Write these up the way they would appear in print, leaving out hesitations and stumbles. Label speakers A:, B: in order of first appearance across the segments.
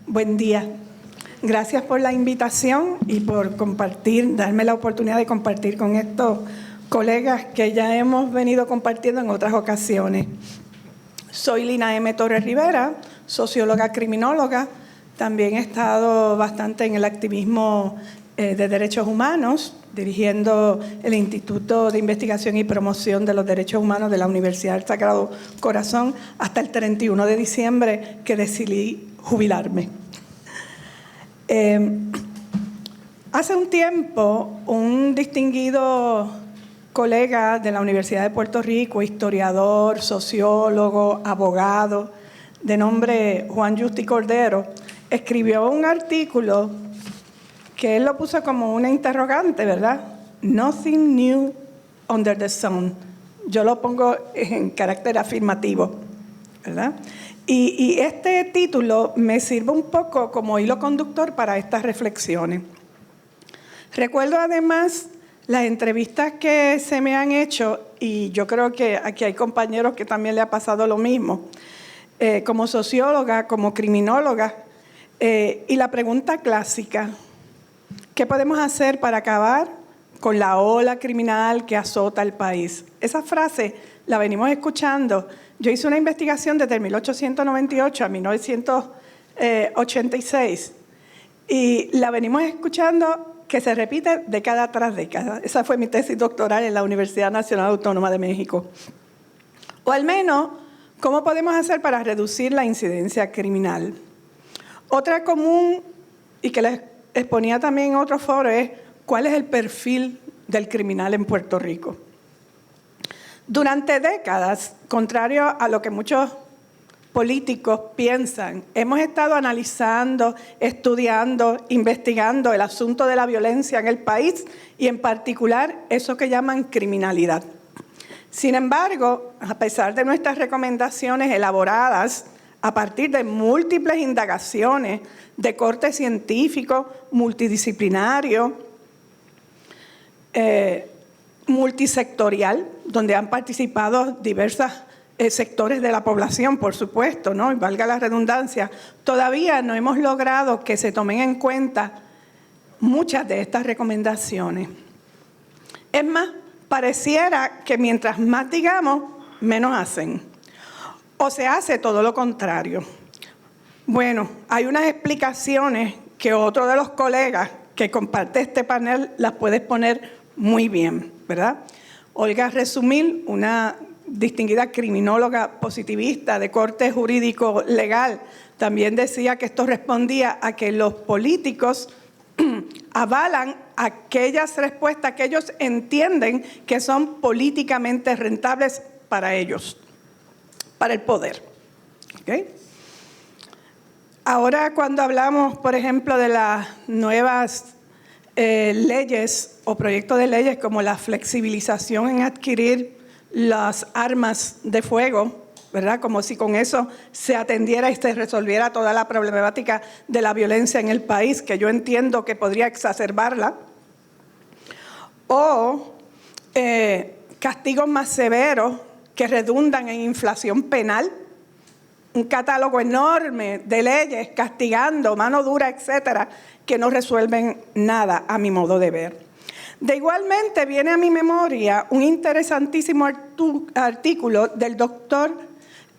A: Buen día. Gracias por la invitación y por darme la oportunidad de compartir con estos colegas que ya hemos venido compartiendo en otras ocasiones. Soy Lina M. Torres Rivera, socióloga criminóloga. También he estado bastante en el activismo de derechos humanos, dirigiendo el Instituto de Investigación y Promoción de los Derechos Humanos de la Universidad del Sagrado Corazón hasta el 31 de diciembre que decidí jubilarme. Hace un tiempo, un distinguido colega de la Universidad de Puerto Rico, historiador, sociólogo, abogado, de nombre Juan Justi Cordero, escribió un artículo que él lo puso como una interrogante, ¿verdad? Nothing new under the sun. Yo lo pongo en carácter afirmativo, ¿verdad? Y este título me sirve un poco como hilo conductor para estas reflexiones. Recuerdo además las entrevistas que se me han hecho, y yo creo que aquí hay compañeros que también le ha pasado lo mismo, como socióloga, como criminóloga, y la pregunta clásica, ¿qué podemos hacer para acabar con la ola criminal que azota el país? Esa frase la venimos escuchando. Yo hice una investigación desde 1898 a 1986 y la venimos escuchando que se repite década tras década. Esa fue mi tesis doctoral en la Universidad Nacional Autónoma de México. O al menos, ¿cómo podemos hacer para reducir la incidencia criminal? Otra común y que les exponía también en otro foro es ¿cuál es el perfil del criminal en Puerto Rico? Durante décadas, contrario a lo que muchos políticos piensan, hemos estado analizando, estudiando, investigando el asunto de la violencia en el país y en particular eso que llaman criminalidad. Sin embargo, a pesar de nuestras recomendaciones elaboradas a partir de múltiples indagaciones de corte científico, multidisciplinario, multisectorial, donde han participado diversos sectores de la población, por supuesto, ¿no? Y valga la redundancia, todavía no hemos logrado que se tomen en cuenta muchas de estas recomendaciones. Es más, pareciera que mientras más digamos, menos hacen. O se hace todo lo contrario. Bueno, hay unas explicaciones que otro de los colegas que comparte este panel las puede exponer muy bien, ¿verdad? Olga Resumil, una distinguida criminóloga positivista de corte jurídico legal, también decía que esto respondía a que los políticos avalan aquellas respuestas que ellos entienden que son políticamente rentables para ellos, para el poder. ¿Okay? Ahora, cuando hablamos, por ejemplo, de las nuevas leyes o proyectos de leyes como la flexibilización en adquirir las armas de fuego, ¿verdad? Como si con eso se atendiera y se resolviera toda la problemática de la violencia en el país, que yo entiendo que podría exacerbarla. O castigos más severos que redundan en inflación penal, un catálogo enorme de leyes castigando, mano dura, etcétera, que no resuelven nada a mi modo de ver. De igualmente viene a mi memoria un interesantísimo artículo del doctor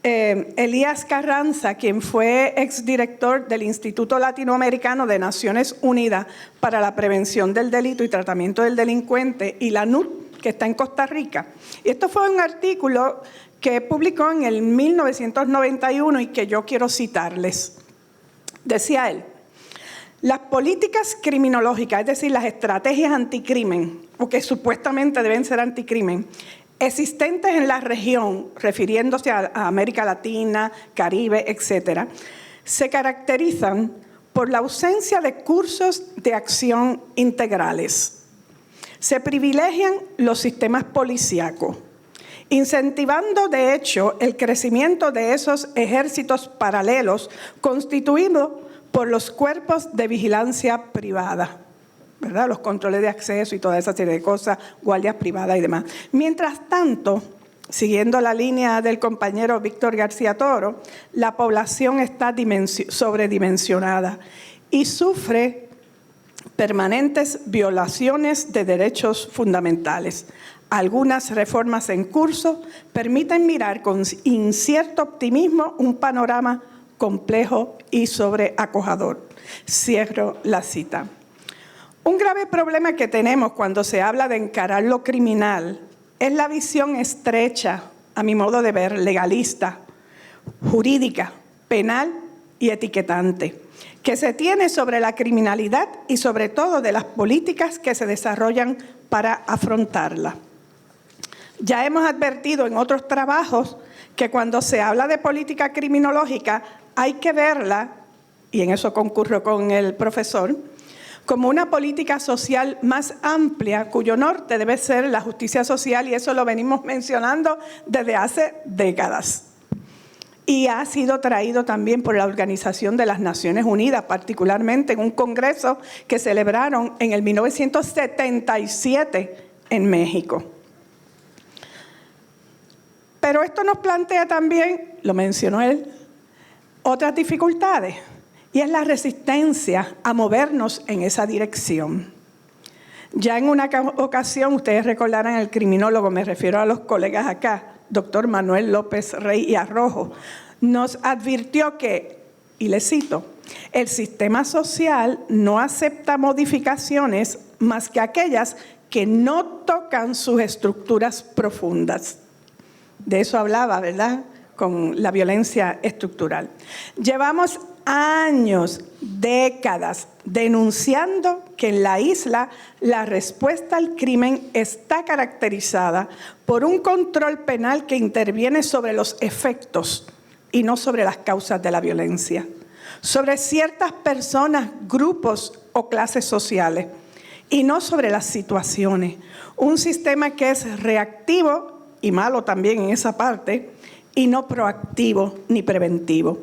A: Elías Carranza, quien fue exdirector del Instituto Latinoamericano de Naciones Unidas para la Prevención del Delito y Tratamiento del Delincuente, y la NUT, que está en Costa Rica. Y esto fue un artículo que publicó en el 1991 y que yo quiero citarles. Decía él: las políticas criminológicas, es decir, las estrategias anticrimen, o que supuestamente deben ser anticrimen, existentes en la región, refiriéndose a América Latina, Caribe, etcétera, se caracterizan por la ausencia de cursos de acción integrales. Se privilegian los sistemas policíacos, incentivando de hecho el crecimiento de esos ejércitos paralelos constituidos por los cuerpos de vigilancia privada, ¿verdad? Los controles de acceso y toda esa serie de cosas, guardias privadas y demás. Mientras tanto, siguiendo la línea del compañero Víctor García Toro, la población está sobredimensionada y sufre permanentes violaciones de derechos fundamentales. Algunas reformas en curso permiten mirar con incierto optimismo un panorama complejo y sobreacogedor. Cierro la cita. Un grave problema que tenemos cuando se habla de encarar lo criminal es la visión estrecha, a mi modo de ver, legalista, jurídica, penal y etiquetante, que se tiene sobre la criminalidad y sobre todo de las políticas que se desarrollan para afrontarla. Ya hemos advertido en otros trabajos que cuando se habla de política criminológica hay que verla, y en eso concurro con el profesor, como una política social más amplia cuyo norte debe ser la justicia social, y eso lo venimos mencionando desde hace décadas. Y ha sido traído también por la Organización de las Naciones Unidas, particularmente en un congreso que celebraron en el 1977 en México. Pero esto nos plantea también, lo mencionó él, otras dificultades, y es la resistencia a movernos en esa dirección. Ya en una ocasión, ustedes recordarán el criminólogo, me refiero a los colegas acá, doctor Manuel López Rey y Arrojo, nos advirtió que, y le cito, el sistema social no acepta modificaciones más que aquellas que no tocan sus estructuras profundas. De eso hablaba, ¿verdad?, con la violencia estructural. Llevamos años, décadas, denunciando que en la isla la respuesta al crimen está caracterizada por un control penal que interviene sobre los efectos y no sobre las causas de la violencia, sobre ciertas personas, grupos o clases sociales, y no sobre las situaciones. Un sistema que es reactivo, y malo también en esa parte, y no proactivo ni preventivo.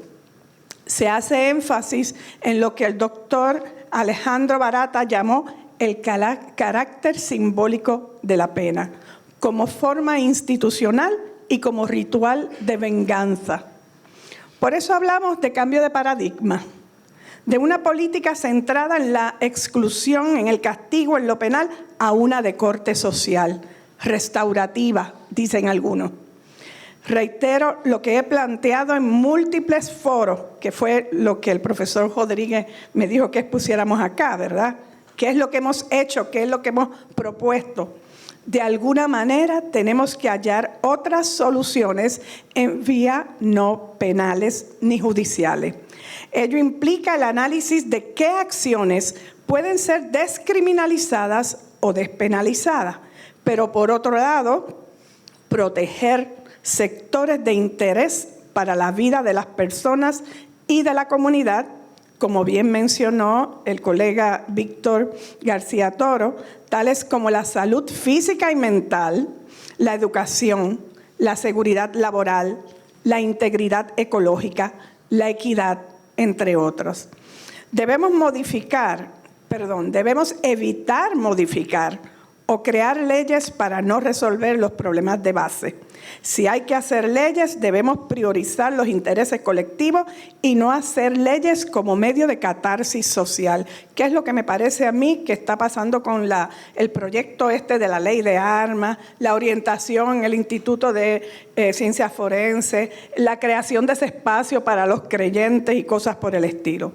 A: Se hace énfasis en lo que el doctor Alejandro Barata llamó el carácter simbólico de la pena, como forma institucional y como ritual de venganza. Por eso hablamos de cambio de paradigma, de una política centrada en la exclusión, en el castigo, en lo penal, a una de corte social, restaurativa, dicen algunos. Reitero lo que he planteado en múltiples foros, que fue lo que el profesor Rodríguez me dijo que expusiéramos acá, ¿verdad? ¿Qué es lo que hemos hecho? ¿Qué es lo que hemos propuesto? De alguna manera tenemos que hallar otras soluciones en vía no penales ni judiciales. Ello implica el análisis de qué acciones pueden ser descriminalizadas o despenalizadas, pero por otro lado, proteger sectores de interés para la vida de las personas y de la comunidad, como bien mencionó el colega Víctor García Toro, tales como la salud física y mental, la educación, la seguridad laboral, la integridad ecológica, la equidad, entre otros. Debemos evitar modificar o crear leyes para no resolver los problemas de base. Si hay que hacer leyes, debemos priorizar los intereses colectivos y no hacer leyes como medio de catarsis social, que es lo que me parece a mí que está pasando con el proyecto de la ley de armas, la orientación en el Instituto de Ciencias Forenses, la creación de ese espacio para los creyentes y cosas por el estilo.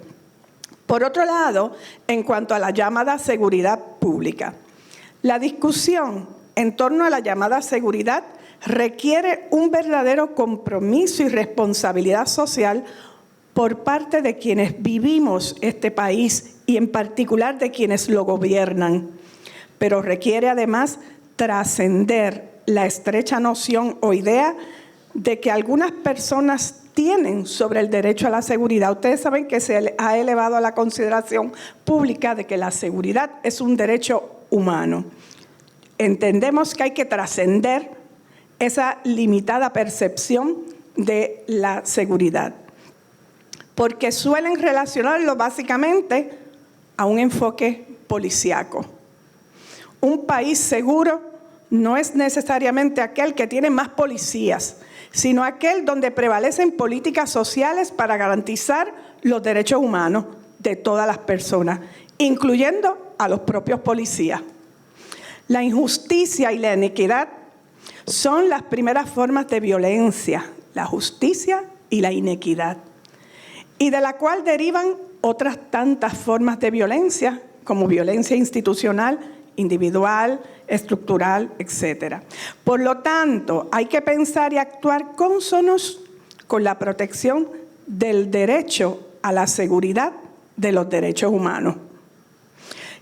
A: Por otro lado, en cuanto a la llamada seguridad pública, la discusión en torno a la llamada seguridad requiere un verdadero compromiso y responsabilidad social por parte de quienes vivimos este país y en particular de quienes lo gobiernan, pero requiere además trascender la estrecha noción o idea de que algunas personas tienen sobre el derecho a la seguridad. Ustedes saben que se ha elevado a la consideración pública de que la seguridad es un derecho humano. Entendemos que hay que trascender esa limitada percepción de la seguridad, porque suelen relacionarlo básicamente a un enfoque policíaco. Un país seguro no es necesariamente aquel que tiene más policías, sino aquel donde prevalecen políticas sociales para garantizar los derechos humanos de todas las personas, incluyendo a los propios policías. La injusticia y la inequidad son las primeras formas de violencia, la justicia y la inequidad, y de la cual derivan otras tantas formas de violencia, como violencia institucional, individual, estructural, etc. Por lo tanto, hay que pensar y actuar cónsonos con la protección del derecho a la seguridad de los derechos humanos,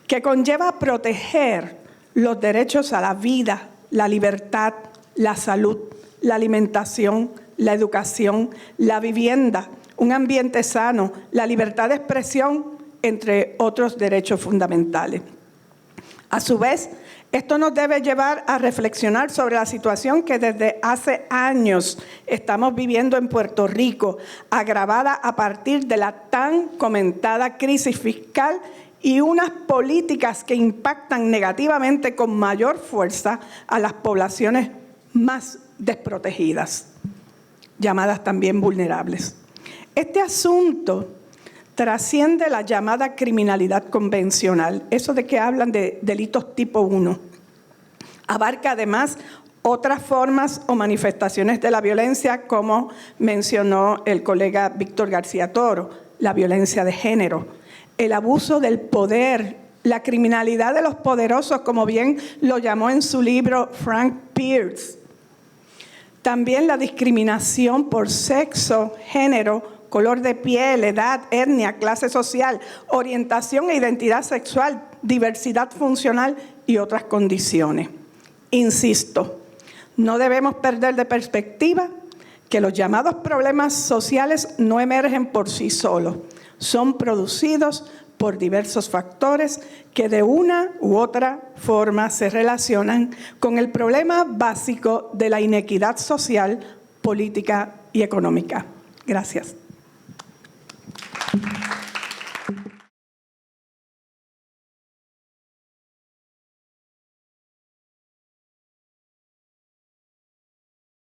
A: que conlleva proteger los derechos a la vida, la libertad, la salud, la alimentación, la educación, la vivienda, un ambiente sano, la libertad de expresión, entre otros derechos fundamentales. A su vez, esto nos debe llevar a reflexionar sobre la situación que desde hace años estamos viviendo en Puerto Rico, agravada a partir de la tan comentada crisis fiscal y unas políticas que impactan negativamente con mayor fuerza a las poblaciones más desprotegidas, llamadas también vulnerables. Este asunto trasciende la llamada criminalidad convencional, eso de que hablan de delitos tipo 1. Abarca además otras formas o manifestaciones de la violencia, como mencionó el colega Víctor García Toro, la violencia de género, el abuso del poder, la criminalidad de los poderosos, como bien lo llamó en su libro Frank Pierce. También la discriminación por sexo, género, color de piel, edad, etnia, clase social, orientación e identidad sexual, diversidad funcional y otras condiciones. Insisto, no debemos perder de perspectiva que los llamados problemas sociales no emergen por sí solos, son producidos por diversos factores que de una u otra forma se relacionan con el problema básico de la inequidad social, política y económica. Gracias.